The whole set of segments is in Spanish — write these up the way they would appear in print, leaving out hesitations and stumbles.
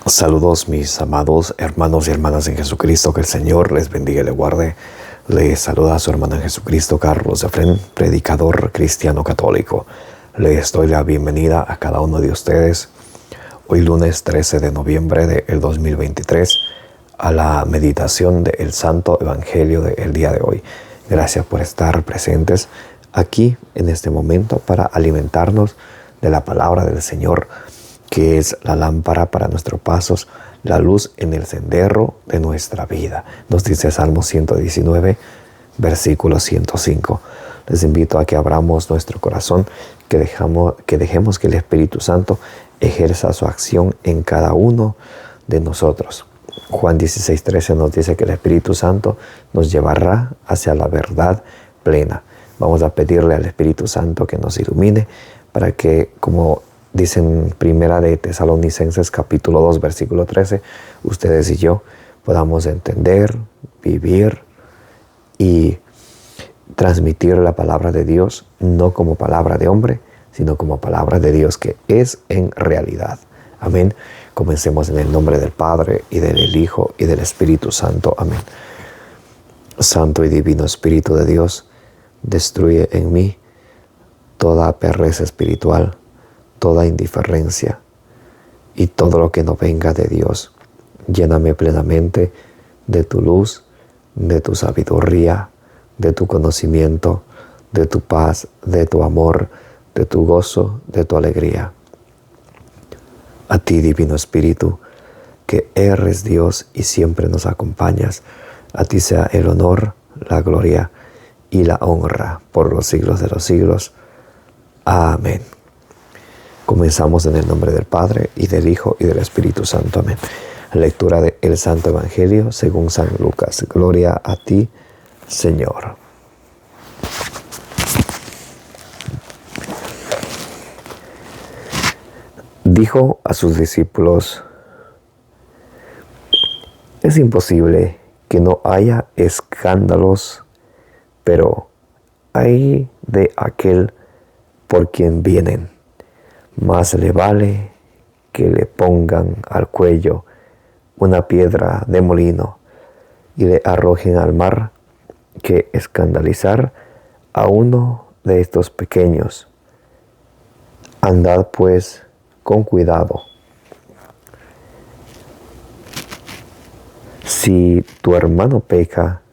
Saludos mis amados hermanos y hermanas en Jesucristo, que el Señor les bendiga y les guarde. Les saluda a su hermano en Jesucristo, Carlos Efrén, predicador cristiano católico. Les doy la bienvenida a cada uno de ustedes, hoy lunes 13 de noviembre del 2023, a la meditación del Santo Evangelio del día de hoy. Gracias por estar presentes aquí en este momento para alimentarnos de la palabra del Señor, que es la lámpara para nuestros pasos, la luz en el sendero de nuestra vida. Nos dice Salmo 119, versículo 105. Les invito a que abramos nuestro corazón, que dejemos que el Espíritu Santo ejerza su acción en cada uno de nosotros. Juan 16:13 nos dice que el Espíritu Santo nos llevará hacia la verdad plena. Vamos a pedirle al Espíritu Santo que nos ilumine para que, como dicen Primera de Tesalonicenses capítulo 2 versículo 13, ustedes y yo podamos entender, vivir y transmitir la palabra de Dios, no como palabra de hombre, sino como palabra de Dios que es en realidad. Amén. Comencemos en el nombre del Padre, y del Hijo, y del Espíritu Santo. Amén. Santo y divino Espíritu de Dios, destruye en mí toda pereza espiritual, toda indiferencia y todo lo que no venga de Dios. Lléname plenamente de tu luz, de tu sabiduría, de tu conocimiento, de tu paz, de tu amor, de tu gozo, de tu alegría. A ti, Divino Espíritu, que eres Dios y siempre nos acompañas, a ti sea el honor, la gloria y la honra por los siglos de los siglos. Amén. Comenzamos en el nombre del Padre, y del Hijo, y del Espíritu Santo. Amén. Lectura del Santo Evangelio según San Lucas. Gloria a ti, Señor. Dijo a sus discípulos: es imposible que no haya escándalos, pero ay de aquel por quien vienen. Más le vale que le pongan al cuello una piedra de molino y le arrojen al mar, que escandalizar a uno de estos pequeños. Andad pues con cuidado. Si tu hermano peca,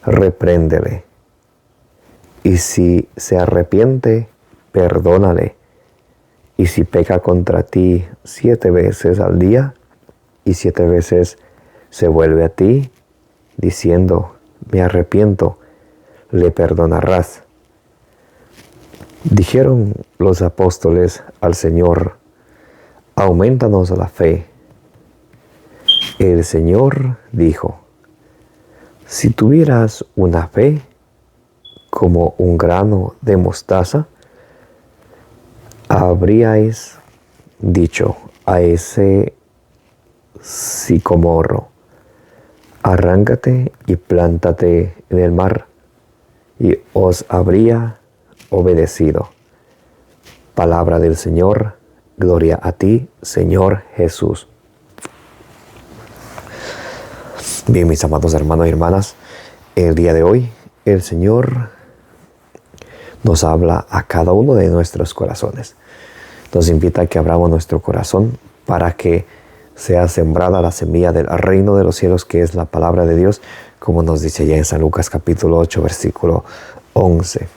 repréndele, y si se arrepiente, perdónale. Y si peca contra ti 7 veces al día, y 7 veces se vuelve a ti, diciendo: me arrepiento, le perdonarás. Dijeron los apóstoles al Señor: aumentanos la fe. El Señor dijo: si tuvieras una fe como un grano de mostaza, habríais dicho a ese sicomoro: arráncate y plántate en el mar, y os habría obedecido. Palabra del Señor. Gloria a ti, Señor Jesús. Bien, mis amados hermanos y hermanas, el día de hoy el Señor nos habla a cada uno de nuestros corazones. Nos invita a que abramos nuestro corazón para que sea sembrada la semilla del reino de los cielos, que es la palabra de Dios, como nos dice ya en San Lucas capítulo 8, versículo 11.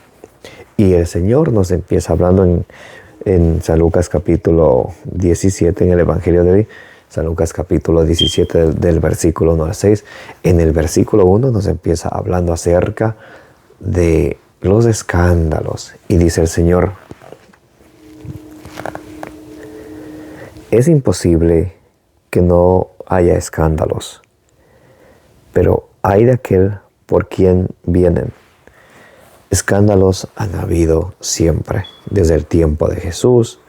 Y el Señor nos empieza hablando en San Lucas capítulo 17, en el Evangelio de hoy, San Lucas capítulo 17 del versículo 1 al 6. En el versículo 1 nos empieza hablando acerca de los escándalos. Y dice el Señor: es imposible que no haya escándalos, pero hay de aquel por quien vienen. Escándalos han habido siempre, desde el tiempo de Jesús,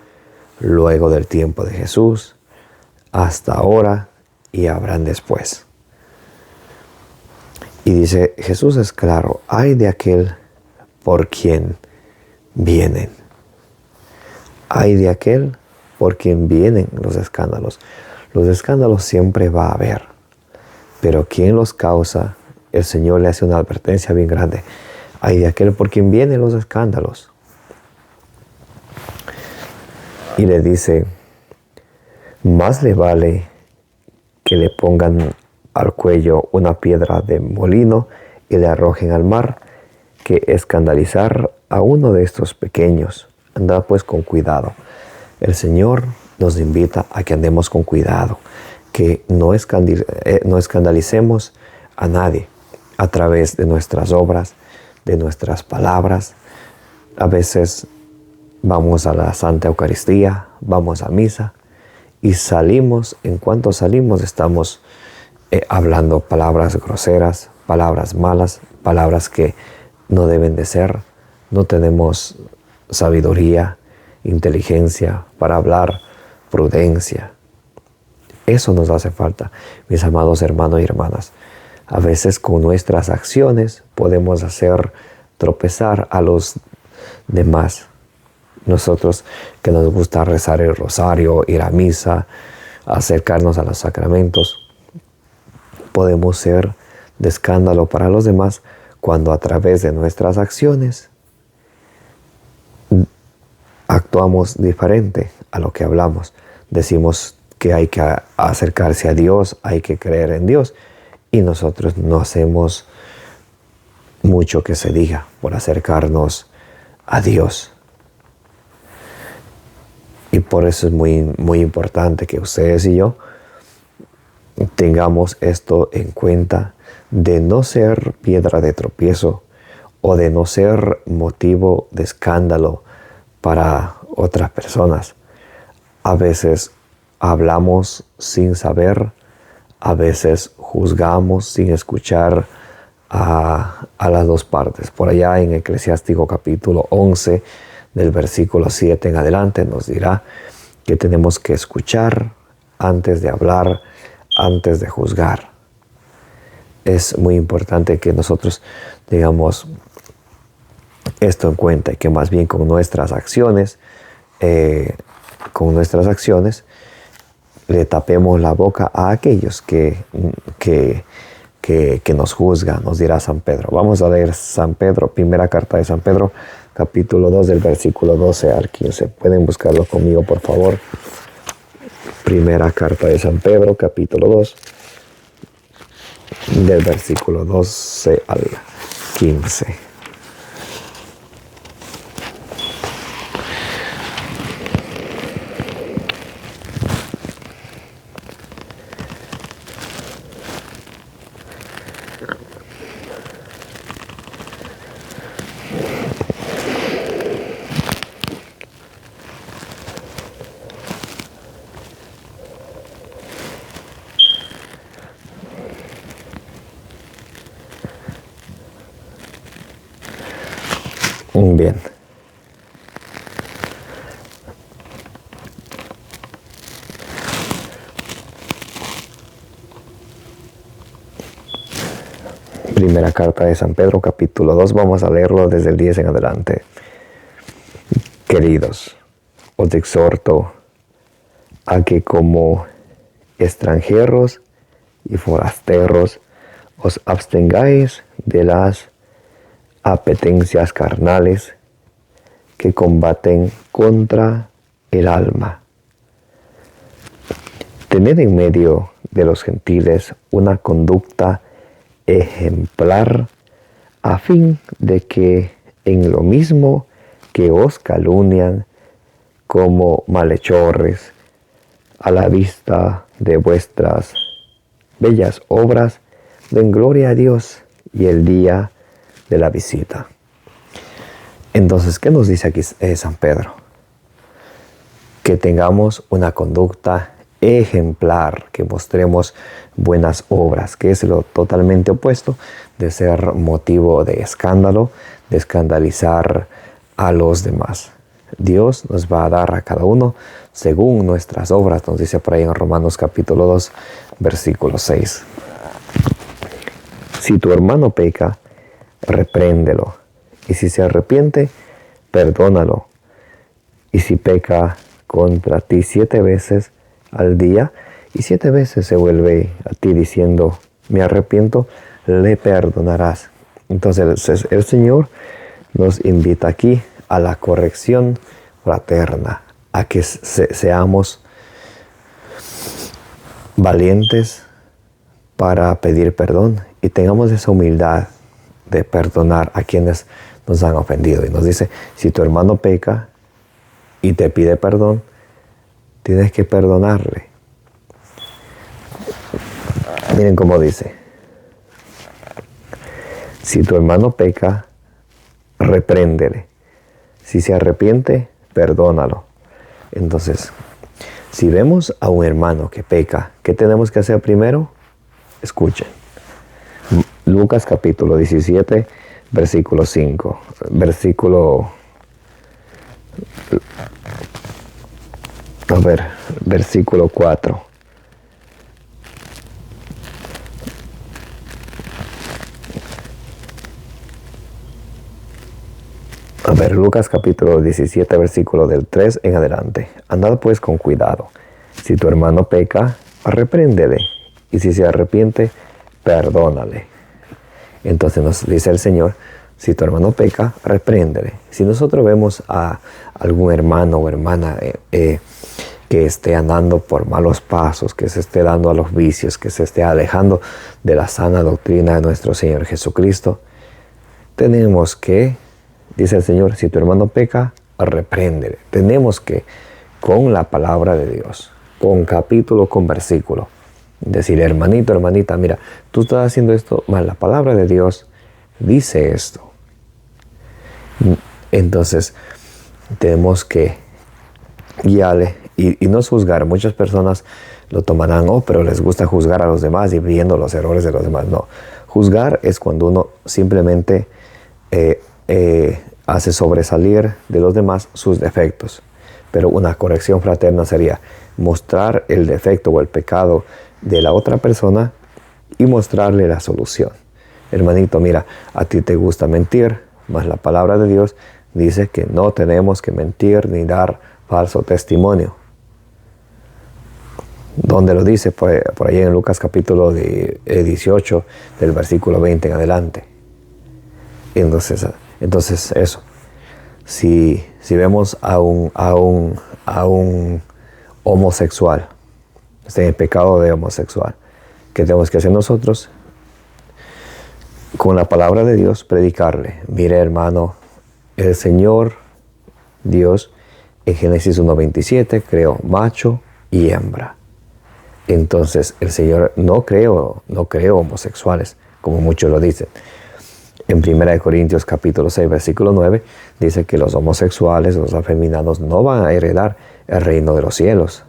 luego del tiempo de Jesús, hasta ahora, y habrán después. Y dice, Jesús es claro: hay de aquel por quien vienen. Ay de aquel por quien vienen los escándalos. Los escándalos siempre va a haber, pero quien los causa, el Señor le hace una advertencia bien grande. Hay de aquel por quien vienen los escándalos. Y le dice, más le vale que le pongan al cuello una piedra de molino y le arrojen al mar, que escandalizar a uno de estos pequeños. Anda pues con cuidado. El Señor nos invita a que andemos con cuidado, que no escandalicemos a nadie a través de nuestras obras, de nuestras palabras. A veces vamos a la Santa Eucaristía, vamos a misa y salimos, en cuanto salimos estamos hablando palabras groseras, palabras malas, palabras que no deben de ser. No tenemos sabiduría, inteligencia para hablar, prudencia. Eso nos hace falta, mis amados hermanos y hermanas. A veces con nuestras acciones podemos hacer tropezar a los demás. Nosotros que nos gusta rezar el rosario, ir a misa, acercarnos a los sacramentos, podemos ser de escándalo para los demás cuando a través de nuestras acciones actuamos diferente a lo que hablamos. Decimos que hay que acercarse a Dios, hay que creer en Dios, y nosotros no hacemos mucho que se diga por acercarnos a Dios. Y por eso es muy importante que ustedes y yo tengamos esto en cuenta, de no ser piedra de tropiezo o de no ser motivo de escándalo para otras personas. A veces hablamos sin saber, a veces juzgamos sin escuchar a las dos partes. Por allá en Eclesiástico capítulo 11, del versículo 7 en adelante, nos dirá que tenemos que escuchar antes de hablar, antes de juzgar. Es muy importante que nosotros tengamos esto en cuenta y que más bien con nuestras acciones le tapemos la boca a aquellos que nos juzgan, nos dirá San Pedro. Vamos a leer San Pedro, primera carta de San Pedro, capítulo 2, del versículo 12 al 15. Pueden buscarlo conmigo, por favor. Primera carta de San Pedro, capítulo 2, del versículo 12 al 15. Bien. Primera carta de San Pedro, capítulo 2, vamos a leerlo desde el 10 en adelante. Queridos, os exhorto a que como extranjeros y forasteros os abstengáis de las apetencias carnales que combaten contra el alma. Tened en medio de los gentiles una conducta ejemplar, a fin de que en lo mismo que os calumnian como malhechores, a la vista de vuestras bellas obras, den gloria a Dios y el día de la visita. Entonces, ¿qué nos dice aquí San Pedro? Que tengamos una conducta ejemplar, que mostremos buenas obras, que es lo totalmente opuesto de ser motivo de escándalo, de escandalizar a los demás. Dios nos va a dar a cada uno según nuestras obras, nos dice por ahí en Romanos capítulo 2, versículo 6. Si tu hermano peca, repréndelo, y si se arrepiente, perdónalo. Y si peca contra ti 7 veces al día, y 7 veces se vuelve a ti diciendo, me arrepiento, le perdonarás. Entonces el Señor nos invita aquí a la corrección fraterna, a que seamos valientes para pedir perdón y tengamos esa humildad de perdonar a quienes nos han ofendido. Y nos dice, si tu hermano peca y te pide perdón, tienes que perdonarle. Miren cómo dice, si tu hermano peca, repréndele. Si se arrepiente, perdónalo. Entonces, si vemos a un hermano que peca, ¿qué tenemos que hacer primero? Escuchen. Lucas capítulo 17, versículo 5. Versículo 4. Lucas capítulo 17, versículo del 3 en adelante. Andad pues con cuidado. Si tu hermano peca, repréndele. Y si se arrepiente, perdónale. Entonces nos dice el Señor, si tu hermano peca, repréndele. Si nosotros vemos a algún hermano o hermana que esté andando por malos pasos, que se esté dando a los vicios, que se esté alejando de la sana doctrina de nuestro Señor Jesucristo, tenemos que, dice el Señor, si tu hermano peca, repréndele. Tenemos que, con la palabra de Dios, con capítulo, con versículo, decir, hermanito, hermanita, mira, tú estás haciendo esto, más la palabra de Dios dice esto. Entonces, tenemos que guiarle y no juzgar. Muchas personas lo tomarán, pero les gusta juzgar a los demás y viendo los errores de los demás. No, juzgar es cuando uno simplemente hace sobresalir de los demás sus defectos. Pero una corrección fraterna sería mostrar el defecto o el pecado de la otra persona y mostrarle la solución. Hermanito, mira, a ti te gusta mentir, mas la palabra de Dios dice que no tenemos que mentir ni dar falso testimonio. ¿Dónde lo dice? Por ahí en Lucas capítulo 18, del versículo 20 en adelante. Entonces eso. Si vemos a un homosexual, está en el pecado de homosexual, ¿qué tenemos que hacer nosotros? Con la palabra de Dios, predicarle. Mire, hermano, el Señor Dios en Génesis 1:27 creó macho y hembra. Entonces el Señor no creó homosexuales, como muchos lo dicen. En 1 Corintios capítulo 6, versículo 9, dice que los homosexuales, los afeminados, no van a heredar el reino de los cielos.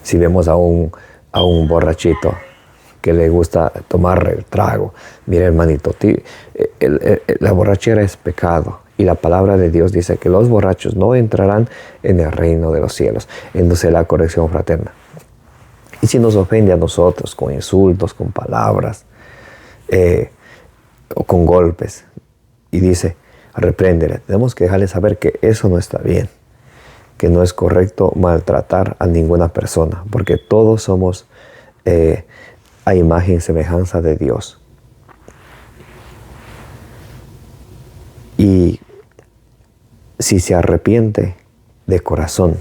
Si vemos a un borrachito que le gusta tomar el trago, mira, hermanito, la borrachera es pecado. Y la palabra de Dios dice que los borrachos no entrarán en el reino de los cielos. Entonces la corrección fraterna. Y si nos ofende a nosotros con insultos, con palabras, o con golpes, y dice, repréndele, tenemos que dejarle saber que eso no está bien, que no es correcto maltratar a ninguna persona, porque todos somos a imagen y semejanza de Dios. Y si se arrepiente de corazón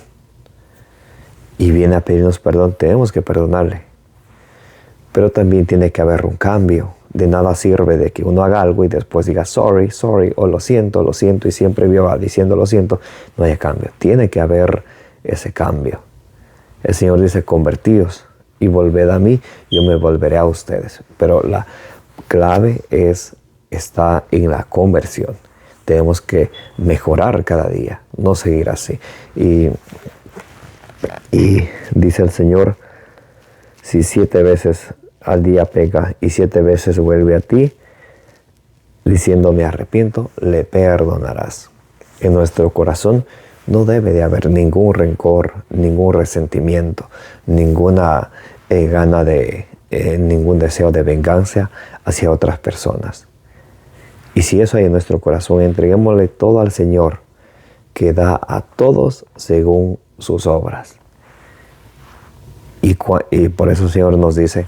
y viene a pedirnos perdón, tenemos que perdonarle. Pero también tiene que haber un cambio. De nada sirve de que uno haga algo y después diga sorry, o lo siento, y siempre viva diciendo lo siento. No hay cambio. Tiene que haber ese cambio. El Señor dice, convertíos y volved a mí, yo me volveré a ustedes. Pero la clave está en la conversión. Tenemos que mejorar cada día, no seguir así. Y dice el Señor, si 7 veces al día peca y 7 veces vuelve a ti, diciendo me arrepiento, le perdonarás. En nuestro corazón no debe de haber ningún rencor, ningún resentimiento, ninguna gana de, ningún deseo de venganza hacia otras personas. Y si eso hay en nuestro corazón, entreguémosle todo al Señor, que da a todos según sus obras. Y por eso el Señor nos dice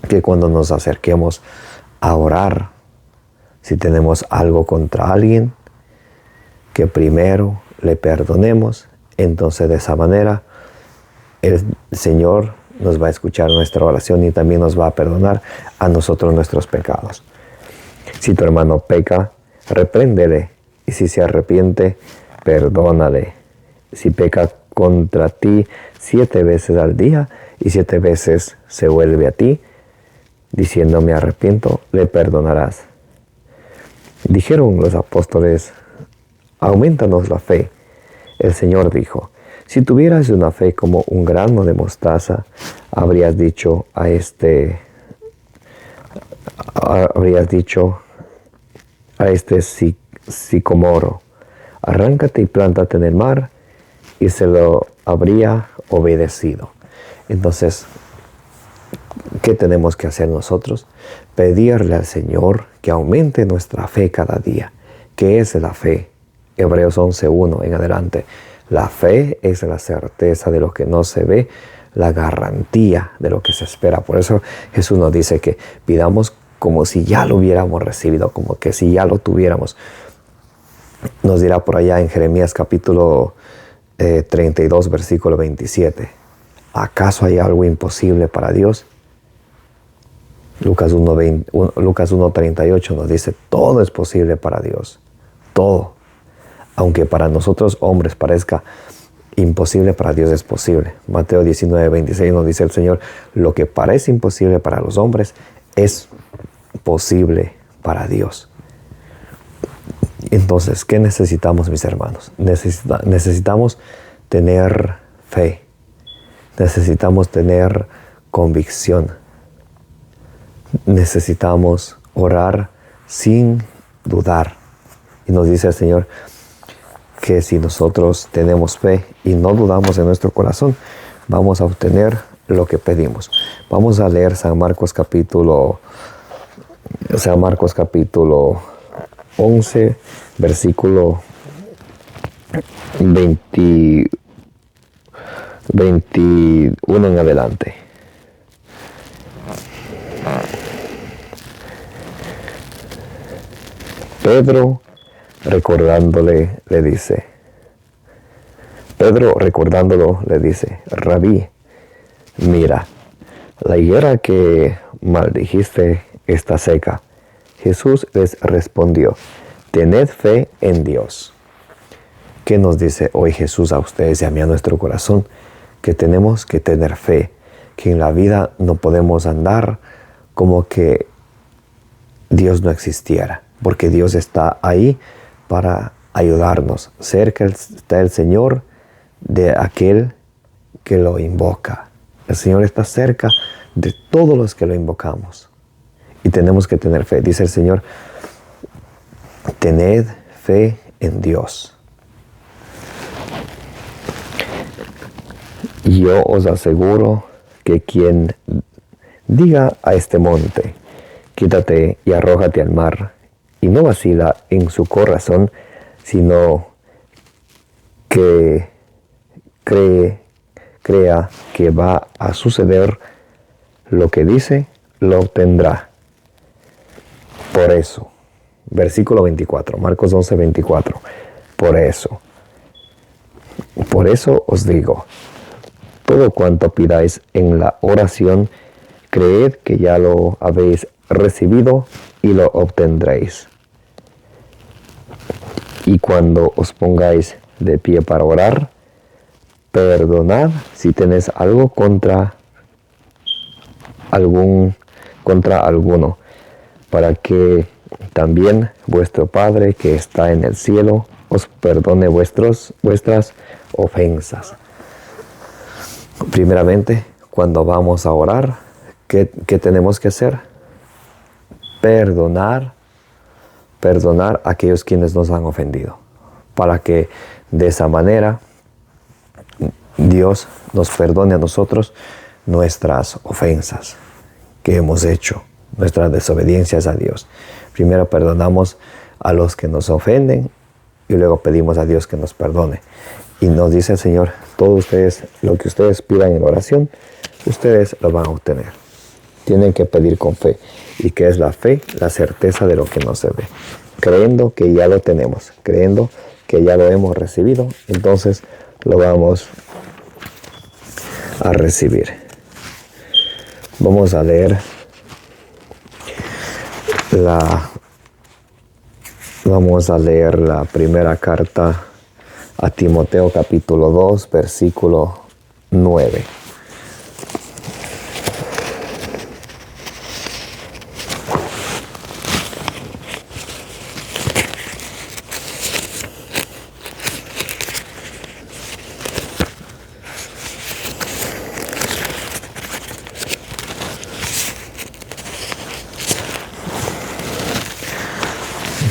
que cuando nos acerquemos a orar, si tenemos algo contra alguien, que primero le perdonemos. Entonces de esa manera el Señor nos va a escuchar nuestra oración y también nos va a perdonar a nosotros nuestros pecados. Si tu hermano peca, repréndele, y si se arrepiente, perdónale. Si peca contra ti 7 veces al día y 7 veces se vuelve a ti, diciendo me arrepiento, le perdonarás. Dijeron los apóstoles, aumentanos la fe. El Señor dijo, si tuvieras una fe como un grano de mostaza, habrías dicho a este sicomoro, arráncate y plántate en el mar, y se lo habría obedecido. Entonces, ¿qué tenemos que hacer nosotros? Pedirle al Señor que aumente nuestra fe cada día. ¿Qué es la fe? Hebreos 11:1 en adelante. La fe es la certeza de lo que no se ve, la garantía de lo que se espera. Por eso Jesús nos dice que pidamos como si ya lo hubiéramos recibido, como que si ya lo tuviéramos. Nos dirá por allá en Jeremías capítulo 32, versículo 27. ¿Acaso hay algo imposible para Dios? Lucas 1:38 nos dice, todo es posible para Dios. Todo. Aunque para nosotros hombres parezca imposible, para Dios es posible. Mateo 19:26 nos dice el Señor, lo que parece imposible para los hombres es posible para Dios. Entonces, ¿qué necesitamos, mis hermanos? Necesitamos tener fe. Necesitamos tener convicción. Necesitamos orar sin dudar. Y nos dice el Señor que si nosotros tenemos fe y no dudamos en nuestro corazón, vamos a obtener lo que pedimos. Vamos a leer San Marcos capítulo 11, versículo 21 en adelante. Pedro recordándolo le dice, Rabí, mira, la higuera que maldijiste está seca. Jesús les respondió, tened fe en Dios. ¿Qué nos dice hoy Jesús a ustedes y a mí, a nuestro corazón? Que tenemos que tener fe, que en la vida no podemos andar como que Dios no existiera, porque Dios está ahí para ayudarnos. Cerca está el Señor de aquel que lo invoca. El Señor está cerca de todos los que lo invocamos. Y tenemos que tener fe. Dice el Señor, tened fe en Dios. Yo os aseguro que quien diga a este monte, quítate y arrójate al mar, y no vacila en su corazón, sino que crea que va a suceder lo que dice, lo obtendrá. Por eso, versículo 24, Marcos 11:24, por eso os digo, todo cuanto pidáis en la oración, creed que ya lo habéis recibido y lo obtendréis. Y cuando os pongáis de pie para orar, perdonad si tenéis algo contra alguno, para que también vuestro Padre que está en el cielo os perdone vuestras ofensas. Primeramente, cuando vamos a orar, ¿qué tenemos que hacer? Perdonar a aquellos quienes nos han ofendido, para que de esa manera Dios nos perdone a nosotros nuestras ofensas que hemos hecho, nuestras desobediencias a Dios. Primero perdonamos a los que nos ofenden y luego pedimos a Dios que nos perdone. Y nos dice el Señor, todos ustedes, lo que ustedes pidan en oración, ustedes lo van a obtener. Tienen que pedir con fe. ¿Y qué es la fe? La certeza de lo que no se ve. Creyendo que ya lo tenemos, creyendo que ya lo hemos recibido, entonces lo vamos a recibir. Vamos a leer la primera carta a Timoteo capítulo 2, versículo 9.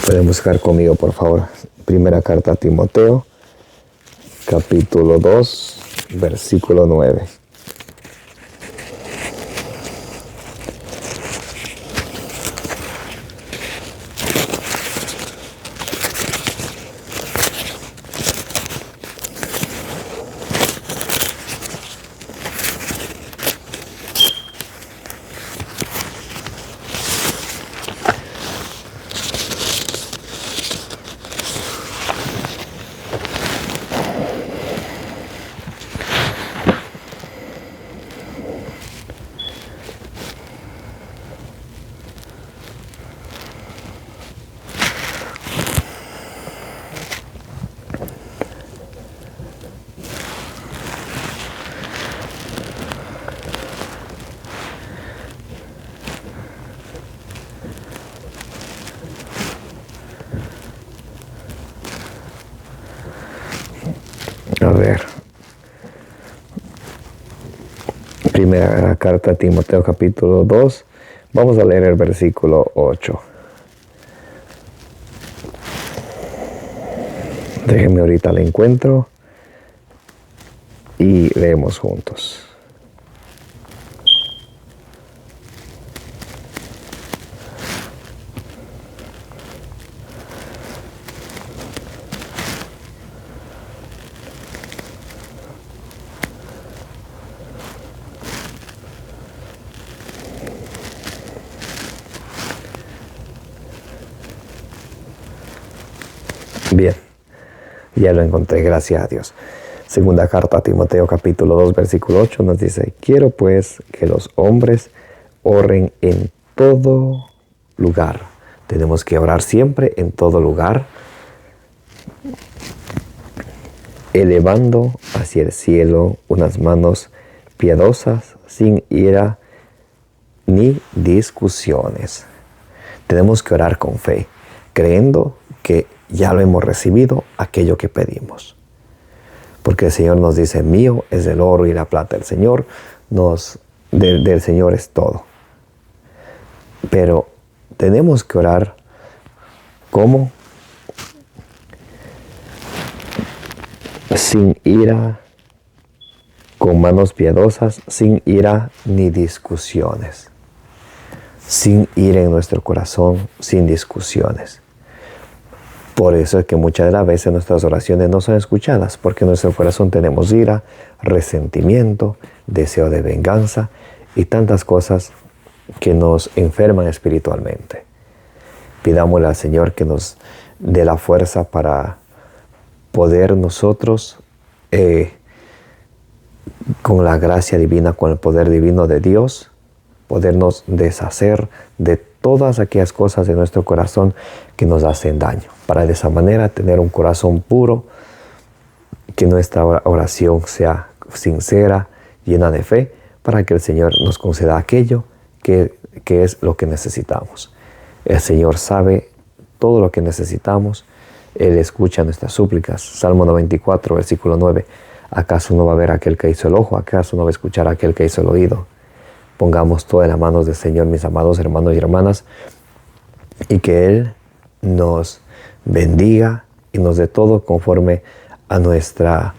Pueden buscar conmigo, por favor. Primera carta a Timoteo, capítulo 2, versículo 9. A ver. Primera carta a Timoteo capítulo 2. Vamos a leer el versículo 8. Déjenme ahorita el encuentro y leemos juntos. Bien, ya lo encontré, gracias a Dios. Segunda carta a Timoteo capítulo 2 versículo 8 nos dice: quiero pues que los hombres oren en todo lugar. Tenemos que orar siempre en todo lugar, elevando hacia el cielo unas manos piadosas, sin ira ni discusiones. Tenemos que orar con fe, creyendo que ya lo hemos recibido, aquello que pedimos. Porque el Señor nos dice: mío es el oro y la plata. El Señor del Señor es todo. Pero tenemos que orar ¿cómo? Sin ira, con manos piadosas, sin ira ni discusiones. Sin ira en nuestro corazón, sin discusiones. Por eso es que muchas de las veces nuestras oraciones no son escuchadas, porque en nuestro corazón tenemos ira, resentimiento, deseo de venganza y tantas cosas que nos enferman espiritualmente. Pidámosle al Señor que nos dé la fuerza para poder nosotros, con la gracia divina, con el poder divino de Dios, podernos deshacer de todas aquellas cosas de nuestro corazón que nos hacen daño, para de esa manera tener un corazón puro, que nuestra oración sea sincera, llena de fe, para que el Señor nos conceda aquello que es lo que necesitamos. El Señor sabe todo lo que necesitamos, Él escucha nuestras súplicas. Salmo 94, versículo 9. ¿Acaso no va a ver aquel que hizo el ojo? ¿Acaso no va a escuchar aquel que hizo el oído? Pongamos todo en las manos del Señor, mis amados hermanos y hermanas, y que Él nos bendiga y nos dé todo conforme a nuestra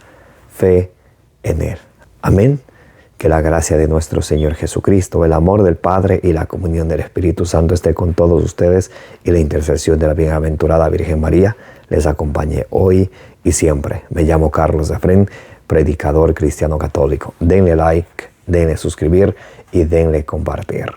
fe en Él. Amén. Que la gracia de nuestro Señor Jesucristo, el amor del Padre y la comunión del Espíritu Santo esté con todos ustedes, y la intercesión de la bienaventurada Virgen María les acompañe hoy y siempre. Me llamo Carlos Efren, predicador cristiano católico. Denle like, denle suscribir y denle compartir.